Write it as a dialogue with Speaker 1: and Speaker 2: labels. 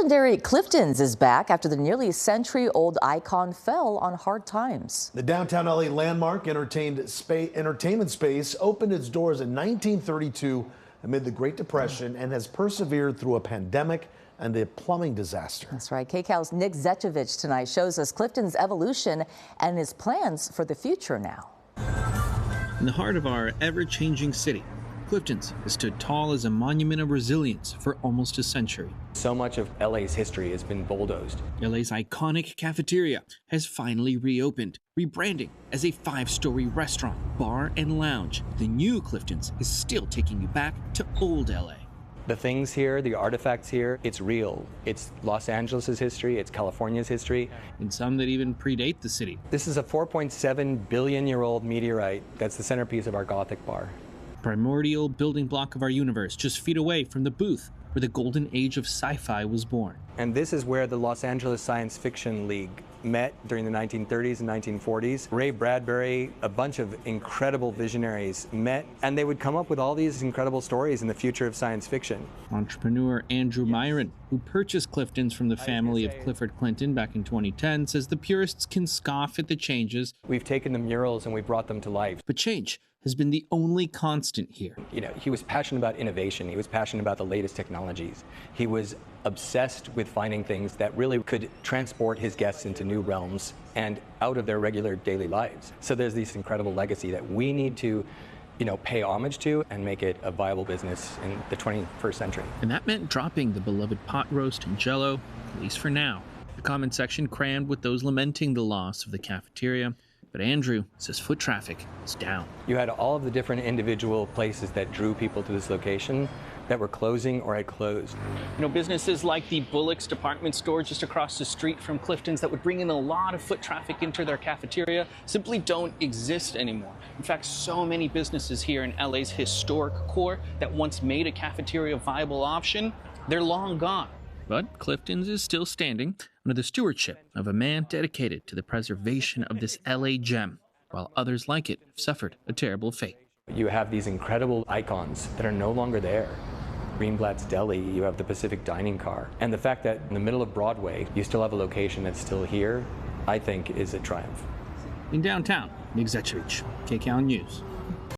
Speaker 1: Legendary Cliftons is back after the nearly century-old icon fell on hard times.
Speaker 2: The downtown LA landmark entertainment space opened its doors in 1932 amid the Great Depression and has persevered through a pandemic and a plumbing disaster.
Speaker 1: That's right. KCAL's Nik Zecevic tonight shows us Clifton's evolution and his plans for the future now.
Speaker 3: In the heart of our ever-changing city, Cliftons has stood tall as a monument of resilience for almost a century.
Speaker 4: So much of LA's history has been bulldozed.
Speaker 3: LA's iconic cafeteria has finally reopened, rebranding as a 5-story restaurant, bar, and lounge. The new Cliftons is still taking you back to old LA.
Speaker 4: The things here, the artifacts here, it's real. It's Los Angeles' history, it's California's history.
Speaker 3: And some that even predate the city.
Speaker 4: This is a 4.7 billion-year-old meteorite that's the centerpiece of our Gothic bar.
Speaker 3: Primordial building block of our universe, just feet away from the booth where the golden age of sci-fi was born.
Speaker 4: And this is where the Los Angeles Science Fiction League met during the 1930s and 1940s. Ray Bradbury, a bunch of incredible visionaries met, and they would come up with all these incredible stories in the future of science fiction.
Speaker 3: Entrepreneur Andrew Myron, who purchased Cliftons from the family of Clifford Clinton back in 2010, says the purists can scoff at the changes.
Speaker 4: We've taken the murals and we brought them to life.
Speaker 3: But change has been the only constant here.
Speaker 4: You know, he was passionate about innovation. He was passionate about the latest technologies. He was obsessed with finding things that really could transport his guests into new realms and out of their regular daily lives. So there's this incredible legacy that we need to, pay homage to and make it a viable business in the 21st century.
Speaker 3: And that meant dropping the beloved pot roast and jello, at least for now. The comment section crammed with those lamenting the loss of the cafeteria. But Andrew says foot traffic is down.
Speaker 4: You had all of the different individual places that drew people to this location that were closing or had closed.
Speaker 5: Businesses like the Bullock's department store just across the street from Clifton's that would bring in a lot of foot traffic into their cafeteria simply don't exist anymore. In fact, so many businesses here in LA's historic core that once made a cafeteria a viable option, they're long gone.
Speaker 3: But Clifton's is still standing under the stewardship of a man dedicated to the preservation of this LA gem, while others like it have suffered a terrible fate.
Speaker 4: You have these incredible icons that are no longer there. Greenblatt's Deli, you have the Pacific Dining Car. And the fact that in the middle of Broadway, you still have a location that's still here, I think is a triumph.
Speaker 3: In downtown, Nik Zecevic, KCAL News.